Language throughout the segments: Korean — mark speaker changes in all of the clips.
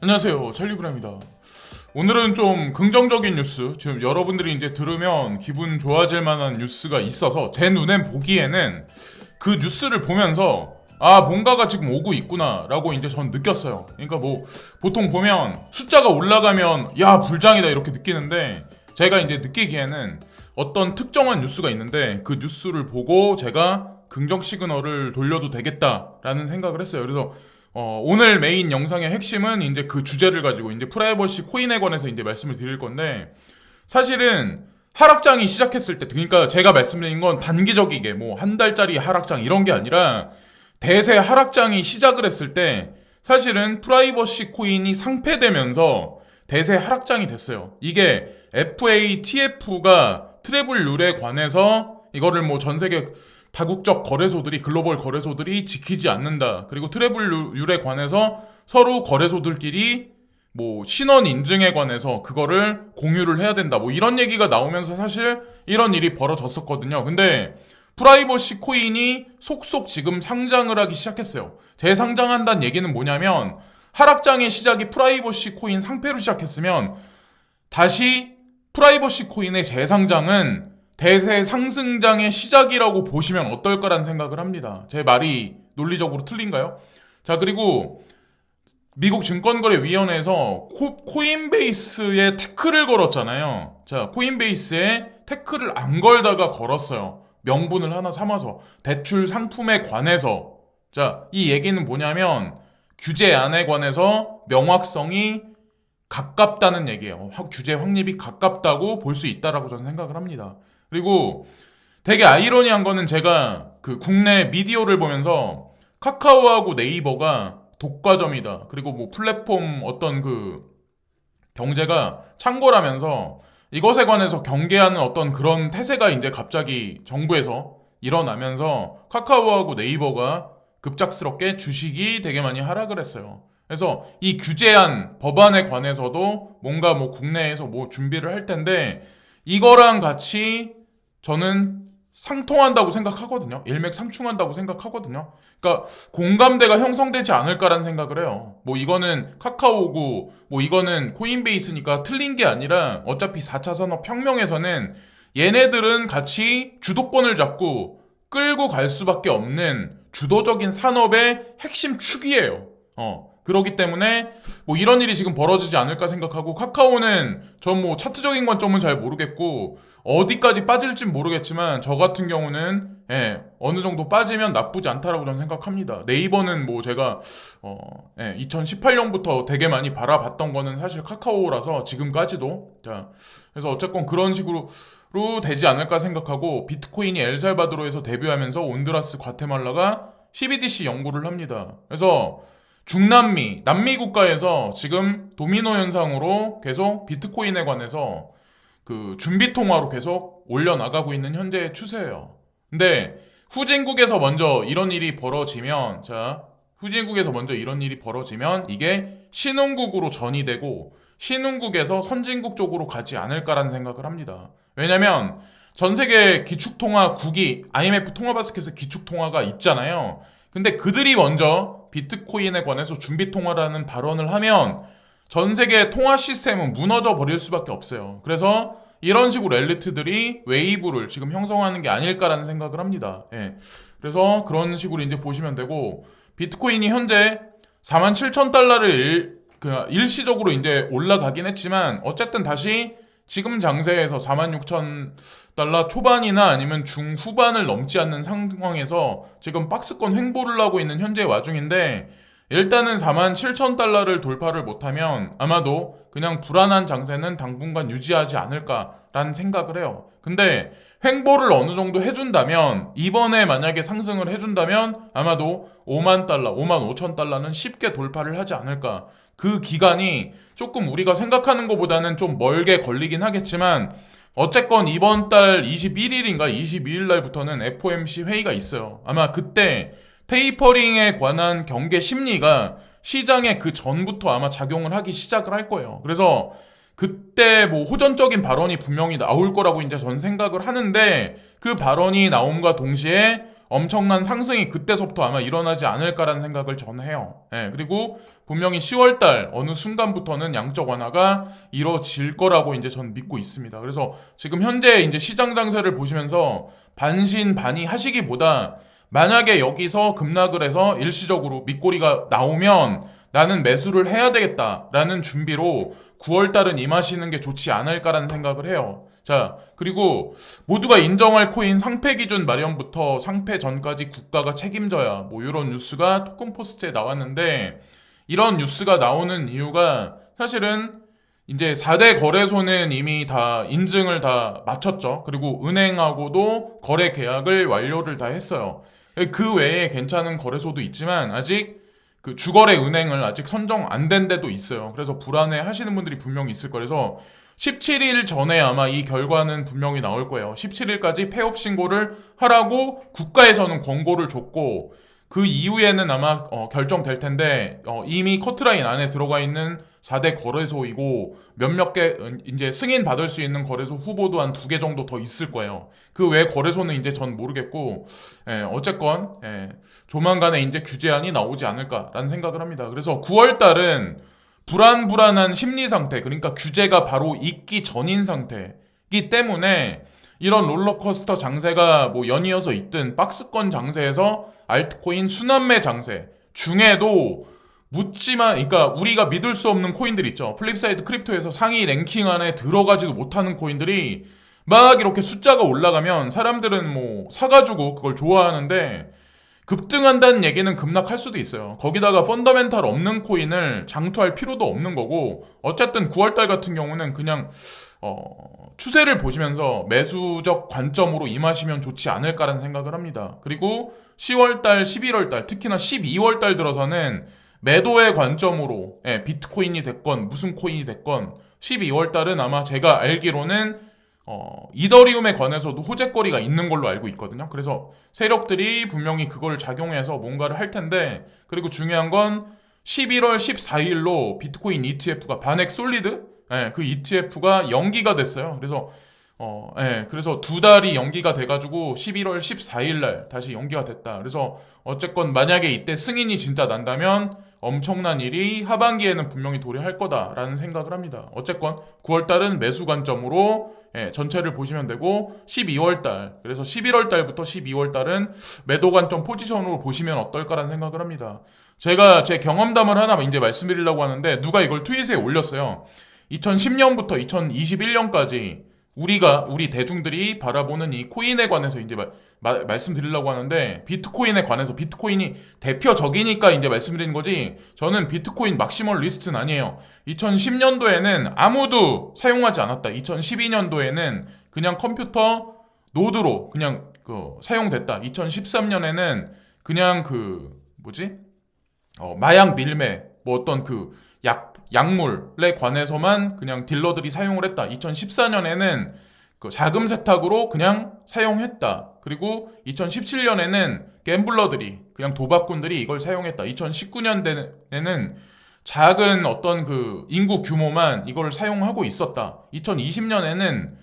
Speaker 1: 안녕하세요, 찰리브라입니다. 오늘은 좀 긍정적인 뉴스, 지금 여러분들이 이제 들으면 기분 좋아질 만한 뉴스가 있어서 제 눈엔 보기에는 그 뉴스를 보면서 뭔가가 지금 오고 있구나 라고 이제 전 느꼈어요. 그러니까 뭐 보통 보면 숫자가 올라가면 야 불장이다 이렇게 느끼는데, 제가 이제 느끼기에는 어떤 특정한 뉴스가 있는데 그 뉴스를 보고 제가 긍정 시그널을 돌려도 되겠다라는 생각을 했어요. 그래서 오늘 메인 영상의 핵심은 이제 그 주제를 가지고 이제 프라이버시 코인에 관해서 이제 말씀을 드릴 건데, 사실은 하락장이 시작했을 때, 그러니까 제가 말씀드린 건 단기적이게 뭐 한 달짜리 하락장 이런 게 아니라 대세 하락장이 시작을 했을 때 사실은 프라이버시 코인이 상폐되면서 대세 하락장이 됐어요. 이게 FATF가 트래블 룰에 관해서 이거를 뭐 전 세계 다국적 거래소들이, 글로벌 거래소들이 지키지 않는다. 그리고 트래블 룰에 관해서 서로 거래소들끼리 뭐 신원 인증에 관해서 그거를 공유를 해야 된다. 뭐 이런 얘기가 나오면서 사실 이런 일이 벌어졌었거든요. 근데 프라이버시 코인이 속속 지금 상장을 하기 시작했어요. 재상장한다는 얘기는 뭐냐면, 하락장의 시작이 프라이버시 코인 상패로 시작했으면 다시 프라이버시 코인의 재상장은 대세 상승장의 시작이라고 보시면 어떨까라는 생각을 합니다. 제 말이 논리적으로 틀린가요? 자, 그리고 미국 증권거래위원회에서 코인베이스에 태클을 걸었잖아요. 자, 코인베이스에 태클을 안 걸다가 걸었어요. 명분을 하나 삼아서. 대출 상품에 관해서. 자, 이 얘기는 뭐냐면 규제안에 관해서 명확성이 가깝다는 얘기예요. 규제 확립이 가깝다고 볼 수 있다라고 저는 생각을 합니다. 그리고 되게 아이러니한 거는, 제가 그 국내 미디어를 보면서 카카오하고 네이버가 독과점이다, 그리고 뭐 플랫폼 어떤 그 경제가 창궐하면서 이것에 관해서 경계하는 어떤 그런 태세가 이제 갑자기 정부에서 일어나면서 카카오하고 네이버가 급작스럽게 주식이 되게 많이 하락을 했어요. 그래서 이 규제안 법안에 관해서도 뭔가 뭐 국내에서 뭐 준비를 할 텐데, 이거랑 같이 저는 상통한다고 생각하거든요. 일맥상충한다고 생각하거든요. 그러니까 공감대가 형성되지 않을까라는 생각을 해요. 뭐 이거는 카카오고 뭐 이거는 코인베이스니까 틀린 게 아니라, 어차피 4차 산업혁명에서는 얘네들은 같이 주도권을 잡고 끌고 갈 수밖에 없는 주도적인 산업의 핵심 축이에요. 그렇기 때문에 뭐 이런 일이 지금 벌어지지 않을까 생각하고, 카카오는 전 뭐 차트적인 관점은 잘 모르겠고 어디까지 빠질진 모르겠지만 저 같은 경우는 어느 정도 빠지면 나쁘지 않다라고 저는 생각합니다. 네이버는 뭐 제가 2018년부터 되게 많이 바라봤던 거는 사실 카카오라서 지금까지도. 자, 그래서 어쨌건 그런 식으로 되지 않을까 생각하고, 비트코인이 엘살바도르에서 데뷔하면서 온두라스, 과테말라가 CBDC 연구를 합니다. 그래서 중남미, 남미 국가에서 지금 도미노 현상으로 계속 비트코인에 관해서 그 준비 통화로 계속 올려나가고 있는 현재의 추세예요. 근데 후진국에서 먼저 이런 일이 벌어지면, 이게 신흥국으로 전이되고 신흥국에서 선진국 쪽으로 가지 않을까라는 생각을 합니다. 왜냐면 전 세계 기축통화국이 IMF 통화바스켓에 기축통화가 있잖아요. 근데 그들이 먼저 비트코인에 관해서 준비통화라는 발언을 하면 전 세계 통화 시스템은 무너져 버릴 수밖에 없어요. 그래서 이런 식으로 엘리트들이 웨이브를 지금 형성하는 게 아닐까라는 생각을 합니다. 그래서 그런 식으로 이제 보시면 되고, 비트코인이 현재 47,000달러를 일시적으로 이제 올라가긴 했지만, 어쨌든 다시 지금 장세에서 46,000달러 초반이나 아니면 중후반을 넘지 않는 상황에서 지금 박스권 횡보를 하고 있는 현재 와중인데, 일단은 47,000달러를 돌파를 못하면 아마도 그냥 불안한 장세는 당분간 유지하지 않을까라는 생각을 해요. 근데 횡보를 어느 정도 해준다면, 이번에 만약에 상승을 해준다면 아마도 5만 달러, 5만 5천 달러는 쉽게 돌파를 하지 않을까. 그 기간이 조금 우리가 생각하는 것보다는 좀 멀게 걸리긴 하겠지만, 어쨌건 이번 달 21일인가 22일 날부터는 FOMC 회의가 있어요. 아마 그때 테이퍼링에 관한 경계 심리가 시장에 그 전부터 아마 작용을 하기 시작을 할 거예요. 그래서 그때 뭐 호전적인 발언이 분명히 나올 거라고 이제 전 생각을 하는데, 그 발언이 나옴과 동시에 엄청난 상승이 그때서부터 아마 일어나지 않을까라는 생각을 저는 해요. 예, 그리고 분명히 10월달 어느 순간부터는 양적 완화가 이뤄질 거라고 이제 전 믿고 있습니다. 그래서 지금 현재 이제 시장 장세를 보시면서 반신반의 하시기보다 만약에 여기서 급락을 해서 일시적으로 밑꼬리가 나오면 나는 매수를 해야 되겠다라는 준비로 9월달은 임하시는 게 좋지 않을까라는 생각을 해요. 자, 그리고 모두가 인정할 코인 상패 기준 마련부터 상패 전까지 국가가 책임져야 뭐 이런 뉴스가 토큰포스트에 나왔는데, 이런 뉴스가 나오는 이유가 사실은 이제 4대 거래소는 이미 다 인증을 다 마쳤죠. 그리고 은행하고도 거래 계약을 완료를 다 했어요. 그 외에 괜찮은 거래소도 있지만 아직 그 주거래 은행을 아직 선정 안 된 데도 있어요. 그래서 불안해 하시는 분들이 분명히 있을 거예요. 그래서 17일 전에 아마 이 결과는 분명히 나올 거예요. 17일까지 폐업 신고를 하라고 국가에서는 권고를 줬고, 그 이후에는 아마 결정될 텐데, 이미 커트라인 안에 들어가 있는 4대 거래소이고 몇몇 개 이제 승인 받을 수 있는 거래소 후보도 한 2개 정도 더 있을 거예요. 그 외 거래소는 이제 전 모르겠고, 어쨌건 조만간에 이제 규제안이 나오지 않을까라는 생각을 합니다. 그래서 9월 달은 불안한 심리 상태, 그러니까 규제가 바로 있기 전인 상태이기 때문에 이런 롤러코스터 장세가 뭐 연이어서 있든 박스권 장세에서 알트코인 순환매 장세 중에도 묻지만, 그러니까 우리가 믿을 수 없는 코인들 있죠. 플립사이드 크립토에서 상위 랭킹 안에 들어가지도 못하는 코인들이 막 이렇게 숫자가 올라가면 사람들은 뭐 사가지고 그걸 좋아하는데, 급등한다는 얘기는 급락할 수도 있어요. 거기다가 펀더멘탈 없는 코인을 장투할 필요도 없는 거고, 어쨌든 9월달 같은 경우는 그냥 추세를 보시면서 매수적 관점으로 임하시면 좋지 않을까라는 생각을 합니다. 그리고 10월달, 11월달, 특히나 12월달 들어서는 매도의 관점으로 비트코인이 됐건 무슨 코인이 됐건 12월달은 아마 제가 알기로는 이더리움에 관해서도 호재거리가 있는 걸로 알고 있거든요. 그래서 세력들이 분명히 그걸 작용해서 뭔가를 할 텐데, 그리고 중요한 건 11월 14일로 비트코인 ETF가 바넥 솔리드, 그 ETF가 연기가 됐어요. 그래서 그래서 2달이 연기가 돼가지고 11월 14일 날 다시 연기가 됐다. 그래서 어쨌건 만약에 이때 승인이 진짜 난다면 엄청난 일이 하반기에는 분명히 도래할 거다라는 생각을 합니다. 어쨌건 9월달은 매수 관점으로 전체를 보시면 되고, 12월달, 그래서 11월달부터 12월달은 매도 관점 포지션으로 보시면 어떨까라는 생각을 합니다. 제가 제 경험담을 하나 이제 말씀드리려고 하는데, 누가 이걸 트윗에 올렸어요. 2010년부터 2021년까지 우리 대중들이 바라보는 이 코인에 관해서 이제 말씀드리려고 하는데, 비트코인에 관해서, 비트코인이 대표적이니까 이제 말씀드리는 거지, 저는 비트코인 막시멀리스트는 아니에요. 2010년도에는 아무도 사용하지 않았다. 2012년도에는 그냥 컴퓨터 노드로 그냥 사용됐다. 2013년에는 그냥 마약 밀매, 뭐 어떤 약물에 관해서만 그냥 딜러들이 사용을 했다. 2014년에는 자금 세탁으로 그냥 사용했다. 그리고 2017년에는 갬블러들이, 그냥 도박꾼들이 이걸 사용했다. 2019년에는 작은 어떤 인구 규모만 이걸 사용하고 있었다. 2020년에는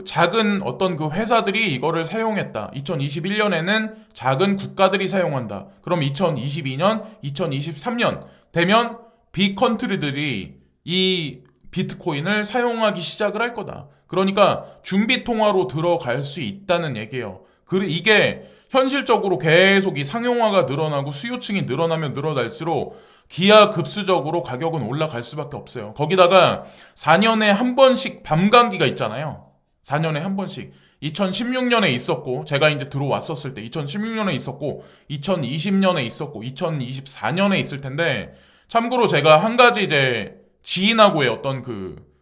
Speaker 1: 작은 어떤 회사들이 이거를 사용했다. 2021년에는 작은 국가들이 사용한다. 그럼 2022년, 2023년 되면 빅컨트리들이 이 비트코인을 사용하기 시작을 할 거다. 그러니까 준비 통화로 들어갈 수 있다는 얘기예요. 이게 현실적으로 계속 이 상용화가 늘어나고 수요층이 늘어나면 늘어날수록 기하급수적으로 가격은 올라갈 수밖에 없어요. 거기다가 4년에 한 번씩 밤감기가 있잖아요. 4년에 한 번씩. 2016년에 있었고, 제가 이제 들어왔었을 때 2016년에 있었고, 2020년에 있었고, 2024년에 있을 텐데, 참고로 제가 한 가지 이제 지인하고의 어떤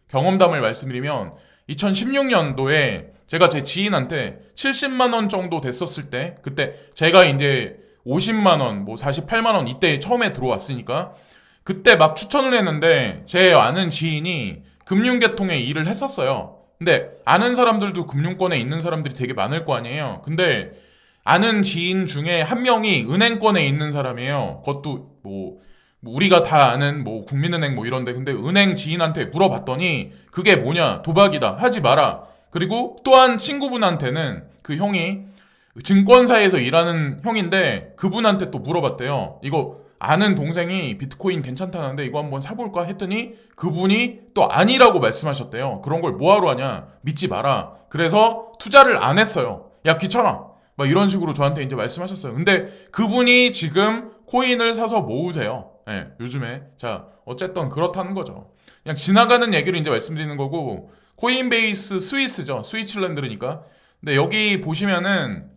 Speaker 1: 경험담을 말씀드리면, 2016년도에 제가 제 지인한테 70만 원 정도 됐었을 때, 그때 제가 이제 50만 원, 뭐 48만 원 이때 처음에 들어왔으니까 그때 막 추천을 했는데, 제 아는 지인이 금융계통에 일을 했었어요. 근데 아는 사람들도 금융권에 있는 사람들이 되게 많을 거 아니에요. 근데 아는 지인 중에 한 명이 은행권에 있는 사람이에요. 그것도 뭐 우리가 다 아는 뭐 국민은행 뭐 이런데, 근데 은행 지인한테 물어봤더니 그게 뭐냐, 도박이다, 하지 마라. 그리고 또한 친구분한테는 그 형이 증권사에서 일하는 형인데 그분한테 또 물어봤대요. 이거 아는 동생이 비트코인 괜찮다는데 이거 한번 사볼까 했더니 그분이 또 아니라고 말씀하셨대요. 그런 걸 뭐하러 하냐, 믿지 마라. 그래서 투자를 안 했어요. 야, 귀찮아, 막 이런 식으로 저한테 이제 말씀하셨어요. 근데 그분이 지금 코인을 사서 모으세요. 예, 요즘에. 자, 어쨌든 그렇다는 거죠. 그냥 지나가는 얘기를 이제 말씀드리는 거고, 코인베이스 스위스죠. 스위tzerland니까. 근데 여기 보시면은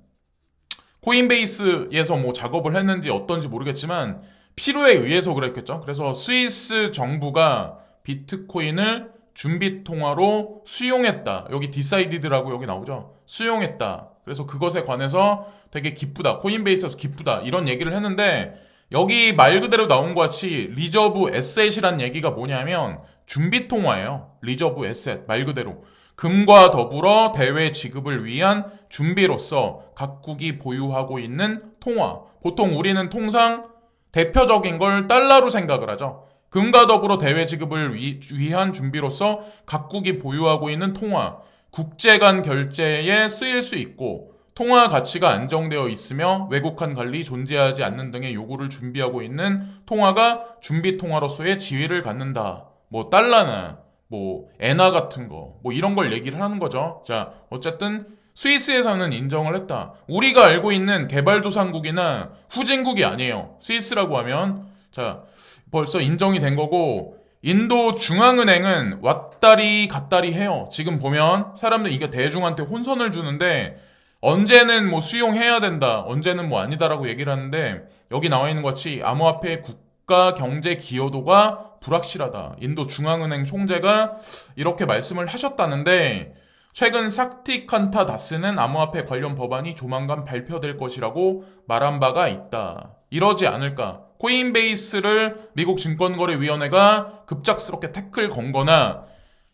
Speaker 1: 코인베이스에서 뭐 작업을 했는지 어떤지 모르겠지만 필요에 의해서 그랬겠죠. 그래서 스위스 정부가 비트코인을 준비 통화로 수용했다. 여기 decided라고 여기 나오죠. 수용했다. 그래서 그것에 관해서 되게 기쁘다. 코인베이스에서 기쁘다. 이런 얘기를 했는데 여기 말 그대로 나온 것 같이 리저브 에셋이란 얘기가 뭐냐면 준비 통화예요. 리저브 에셋 말 그대로. 금과 더불어 대외 지급을 위한 준비로서 각국이 보유하고 있는 통화. 보통 우리는 통상 대표적인 걸 달러로 생각을 하죠. 금과 더불어 대외 지급을 위한 준비로서 각국이 보유하고 있는 통화. 국제 간 결제에 쓰일 수 있고 통화 가치가 안정되어 있으며 외국환 관리 존재하지 않는 등의 요구를 준비하고 있는 통화가 준비 통화로서의 지위를 갖는다. 뭐 달러나 뭐 엔화 같은 거 뭐 이런 걸 얘기를 하는 거죠. 자, 어쨌든 스위스에서는 인정을 했다. 우리가 알고 있는 개발도상국이나 후진국이 아니에요. 스위스라고 하면 자, 벌써 인정이 된 거고 인도 중앙은행은 왔다리 갔다리 해요. 지금 보면 사람들 이게 대중한테 혼선을 주는데 언제는 뭐 수용해야 된다, 언제는 뭐 아니다라고 얘기를 하는데 여기 나와 있는 것 같이 암호화폐 국가 경제 기여도가 불확실하다. 인도 중앙은행 총재가 이렇게 말씀을 하셨다는데 최근 사티칸타 다스는 암호화폐 관련 법안이 조만간 발표될 것이라고 말한 바가 있다. 이러지 않을까? 코인베이스를 미국 증권거래위원회가 급작스럽게 태클 건 거나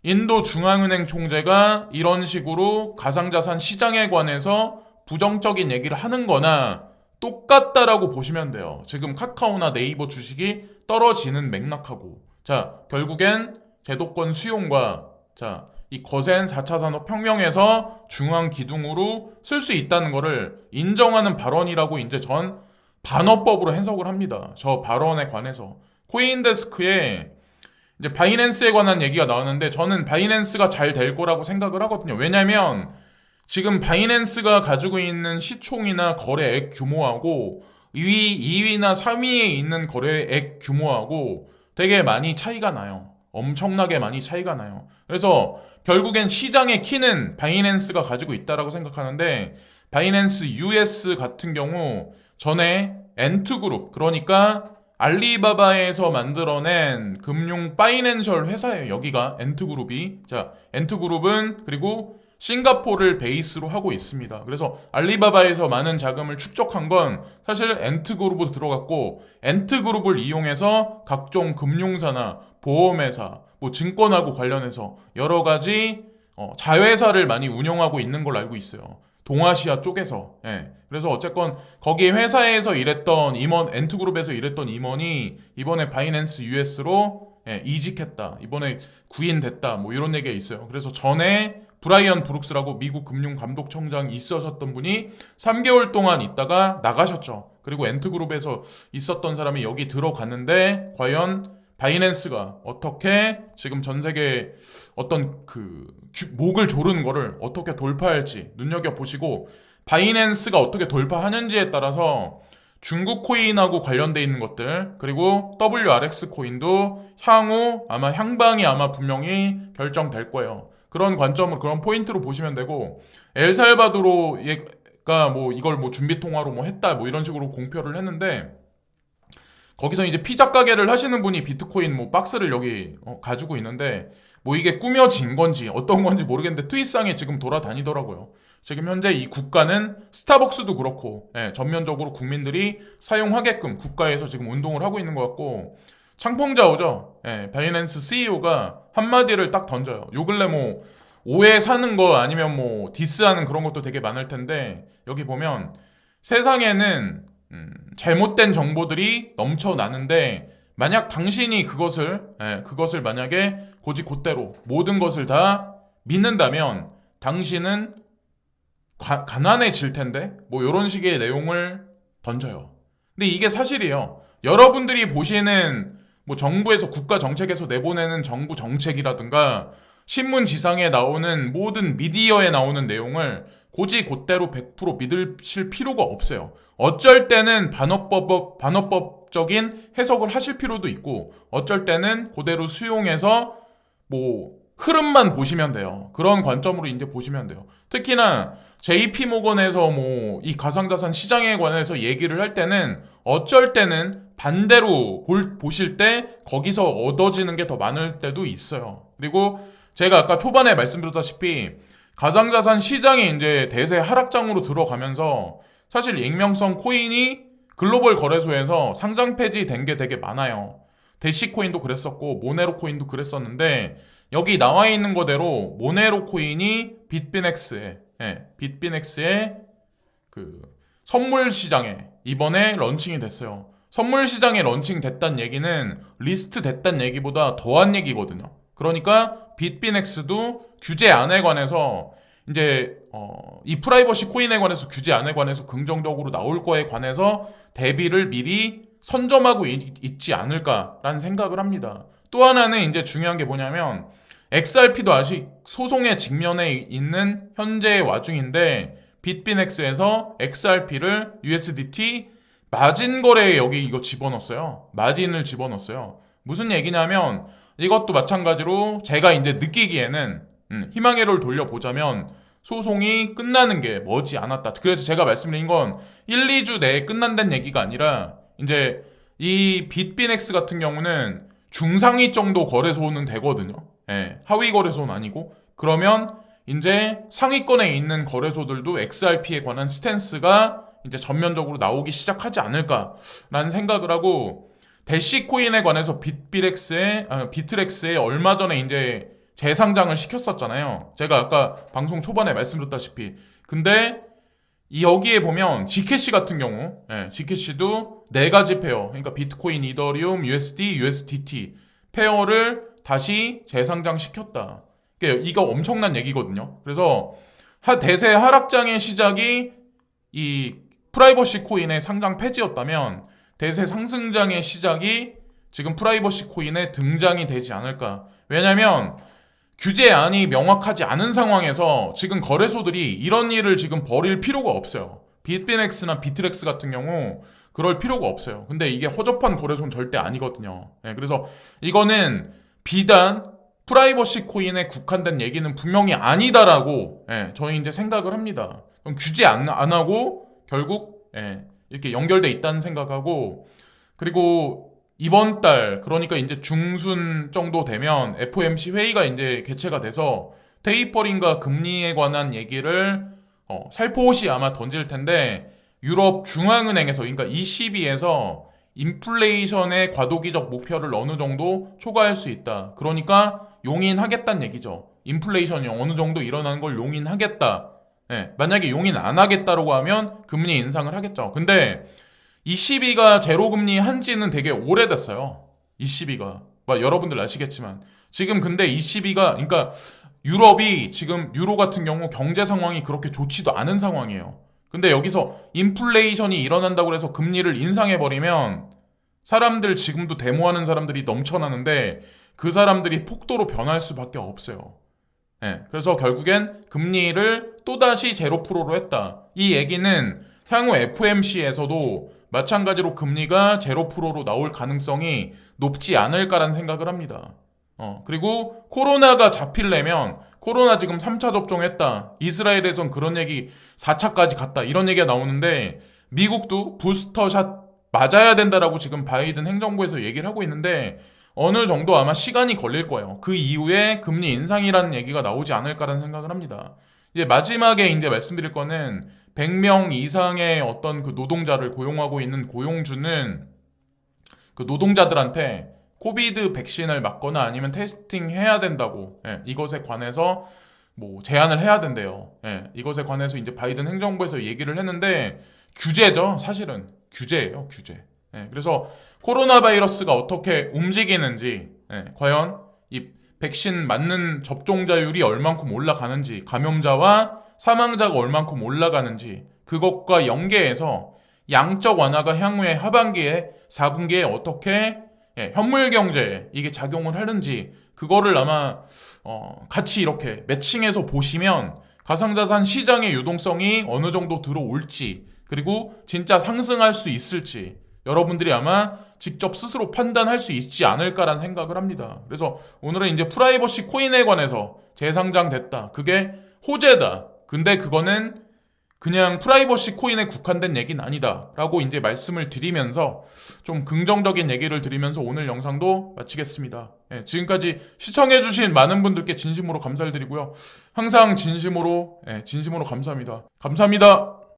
Speaker 1: 인도 중앙은행 총재가 이런 식으로 가상자산 시장에 관해서 부정적인 얘기를 하는 거나 똑같다라고 보시면 돼요. 지금 카카오나 네이버 주식이 떨어지는 맥락하고. 자, 결국엔 제도권 수용과 자, 이 거센 4차 산업혁명에서 중앙 기둥으로 쓸 수 있다는 거를 인정하는 발언이라고 이제 전 반어법으로 해석을 합니다. 저 발언에 관해서. 코인데스크에 이제 바이낸스에 관한 얘기가 나왔는데 저는 바이낸스가 잘 될 거라고 생각을 하거든요. 왜냐면 지금 바이낸스가 가지고 있는 시총이나 거래액 규모하고 2위나 3위에 있는 거래액 규모하고 되게 많이 차이가 나요. 엄청나게 많이 차이가 나요. 그래서 결국엔 시장의 키는 바이낸스가 가지고 있다라고 생각하는데 바이낸스 US 같은 경우 전에 엔트그룹 그러니까 알리바바에서 만들어낸 금융 파이낸셜 회사예요. 여기가 엔트그룹이. 자, 엔트그룹은 그리고 싱가포르를 베이스로 하고 있습니다. 그래서 알리바바에서 많은 자금을 축적한 건 사실 엔트그룹으로 들어갔고 엔트그룹을 이용해서 각종 금융사나 보험회사, 뭐 증권하고 관련해서 여러 가지 자회사를 많이 운영하고 있는 걸로 알고 있어요. 동아시아 쪽에서. 예. 그래서 어쨌건 거기 회사에서 일했던 임원, 엔트그룹에서 일했던 임원이 이번에 바이낸스 US로 이직했다. 이번에 구인됐다. 뭐 이런 얘기가 있어요. 그래서 전에 브라이언 브룩스라고 미국 금융감독청장이 있으셨던 분이 3개월 동안 있다가 나가셨죠. 그리고 엔트그룹에서 있었던 사람이 여기 들어갔는데 과연 바이낸스가 어떻게 지금 전 세계 어떤 그 목을 조르는 거를 어떻게 돌파할지 눈여겨보시고 바이낸스가 어떻게 돌파하는지에 따라서 중국 코인하고 관련돼 있는 것들 그리고 WRX 코인도 향후 아마 향방이 아마 분명히 결정될 거예요. 그런 관점으로 그런 포인트로 보시면 되고 엘살바도르가 뭐 이걸 뭐 준비 통화로 뭐 했다 뭐 이런 식으로 공표를 했는데 거기서 이제 피자 가게를 하시는 분이 비트코인 뭐 박스를 여기 가지고 있는데 뭐 이게 꾸며진 건지 어떤 건지 모르겠는데 트윗상에 지금 돌아다니더라고요. 지금 현재 이 국가는 스타벅스도 그렇고 전면적으로 국민들이 사용하게끔 국가에서 지금 운동을 하고 있는 것 같고 창펑자오죠. 바이낸스 CEO가 한마디를 딱 던져요. 요 근래 뭐 오해 사는 거 아니면 뭐 디스하는 그런 것도 되게 많을 텐데 여기 보면 세상에는 잘못된 정보들이 넘쳐나는데 만약 당신이 그것을 만약에 곧이곧대로 모든 것을 다 믿는다면 당신은 가난해질 텐데 뭐 이런 식의 내용을 던져요. 근데 이게 사실이에요. 여러분들이 보시는 뭐 정부에서 국가 정책에서 내보내는 정부 정책이라든가 신문 지상에 나오는 모든 미디어에 나오는 내용을 곧이곧대로 100% 믿으실 필요가 없어요. 어쩔 때는 반어법적인 해석을 하실 필요도 있고 어쩔 때는 그대로 수용해서 뭐 흐름만 보시면 돼요. 그런 관점으로 이제 보시면 돼요. 특히나 JP모건에서 뭐 이 가상자산 시장에 관해서 얘기를 할 때는 어쩔 때는 반대로 보실 때 거기서 얻어지는 게 더 많을 때도 있어요. 그리고 제가 아까 초반에 말씀드렸다시피 가상자산 시장이 이제 대세 하락장으로 들어가면서 사실 익명성 코인이 글로벌 거래소에서 상장 폐지된 게 되게 많아요. 대시코인도 그랬었고 모네로 코인도 그랬었는데 여기 나와 있는 거대로 모네로 코인이 빗비넥스의 그 선물 시장에 이번에 런칭이 됐어요. 선물 시장에 런칭 됐단 얘기는 리스트 됐단 얘기보다 더한 얘기거든요. 그러니까 빗비넥스도 규제안에 관해서 이제 이 프라이버시 코인에 관해서 규제안에 관해서 긍정적으로 나올 거에 관해서 대비를 미리 선점하고 있지 않을까라는 생각을 합니다. 또 하나는 이제 중요한 게 뭐냐면 XRP도 아직 소송에 직면해 있는 현재의 와중인데 빗비넥스에서 XRP를 USDT 마진 거래에 여기 이거 집어넣었어요. 마진을 집어넣었어요. 무슨 얘기냐면 이것도 마찬가지로 제가 이제 느끼기에는 희망회로를 돌려보자면 소송이 끝나는 게 머지 않았다. 그래서 제가 말씀드린 건 1, 2주 내에 끝난다는 얘기가 아니라 이제 이 빗비넥스 같은 경우는 중상위 정도 거래소는 되거든요. 예, 하위 거래소는 아니고 그러면 이제 상위권에 있는 거래소들도 XRP에 관한 스탠스가 이제 전면적으로 나오기 시작하지 않을까라는 생각을 하고 대시코인에 관해서 비트렉스에 얼마 전에 이제 재상장을 시켰었잖아요. 제가 아까 방송 초반에 말씀드렸다시피 근데 여기에 보면 G캐시 같은 경우 G캐시도 4가지 페어 그러니까 비트코인, 이더리움, USD, USDT 페어를 다시 재상장 시켰다. 이거 엄청난 얘기거든요. 그래서 대세 하락장의 시작이 이 프라이버시 코인의 상장 폐지였다면 대세 상승장의 시작이 지금 프라이버시 코인의 등장이 되지 않을까. 왜냐면 규제안이 명확하지 않은 상황에서 지금 거래소들이 이런 일을 지금 벌일 필요가 없어요. 빗비넥스나 비트렉스 같은 경우 그럴 필요가 없어요. 근데 이게 허접한 거래소는 절대 아니거든요. 그래서 이거는 비단 프라이버시 코인에 국한된 얘기는 분명히 아니다라고 저희 이제 생각을 합니다. 그럼 규제 안 하고 결국 이렇게 연결돼 있다는 생각하고 그리고 이번 달 그러니까 이제 중순 정도 되면 FOMC 회의가 이제 개최가 돼서 테이퍼링과 금리에 관한 얘기를 살포시 아마 던질 텐데 유럽 중앙은행에서 그러니까 ECB에서 인플레이션의 과도기적 목표를 어느 정도 초과할 수 있다. 그러니까 용인하겠다는 얘기죠. 인플레이션이 어느 정도 일어나는 걸 용인하겠다. 만약에 용인 안 하겠다라고 하면 금리 인상을 하겠죠. 근데 ECB가 제로금리 한지는 되게 오래됐어요. ECB가. 여러분들 아시겠지만. 지금 근데 ECB가, 그러니까 유럽이 지금 유로 같은 경우 경제 상황이 그렇게 좋지도 않은 상황이에요. 근데 여기서 인플레이션이 일어난다고 해서 금리를 인상해버리면 사람들 지금도 데모하는 사람들이 넘쳐나는데 그 사람들이 폭도로 변할 수밖에 없어요. 그래서 결국엔 금리를 또다시 0%로 했다. 이 얘기는 향후 FOMC에서도 마찬가지로 금리가 0%로 나올 가능성이 높지 않을까라는 생각을 합니다. 그리고 코로나가 잡히려면 코로나 지금 3차 접종했다. 이스라엘에선 그런 얘기 4차까지 갔다. 이런 얘기가 나오는데 미국도 부스터샷 맞아야 된다라고 지금 바이든 행정부에서 얘기를 하고 있는데 어느 정도 아마 시간이 걸릴 거예요. 그 이후에 금리 인상이라는 얘기가 나오지 않을까라는 생각을 합니다. 이제 마지막에 이제 말씀드릴 거는 100명 이상의 어떤 그 노동자를 고용하고 있는 고용주는 그 노동자들한테 코비드 백신을 맞거나 아니면 테스팅 해야 된다고 이것에 관해서 뭐 제한을 해야 된대요. 이것에 관해서 이제 바이든 행정부에서 얘기를 했는데 규제죠. 사실은 규제예요. 규제. 그래서 코로나 바이러스가 어떻게 움직이는지 과연 이 백신 맞는 접종자율이 얼만큼 올라가는지 감염자와 사망자가 얼만큼 올라가는지 그것과 연계해서 양적 완화가 향후에 하반기에 4분기에 어떻게 현물 경제에 이게 작용을 하는지 그거를 아마 같이 이렇게 매칭해서 보시면 가상자산 시장의 유동성이 어느 정도 들어올지 그리고 진짜 상승할 수 있을지 여러분들이 아마 직접 스스로 판단할 수 있지 않을까라는 생각을 합니다. 그래서 오늘은 이제 프라이버시 코인에 관해서 재상장됐다. 그게 호재다. 근데 그거는 그냥 프라이버시 코인에 국한된 얘기는 아니다. 라고 이제 말씀을 드리면서 좀 긍정적인 얘기를 드리면서 오늘 영상도 마치겠습니다. 지금까지 시청해주신 많은 분들께 진심으로 감사를 드리고요. 항상 진심으로 감사합니다. 감사합니다.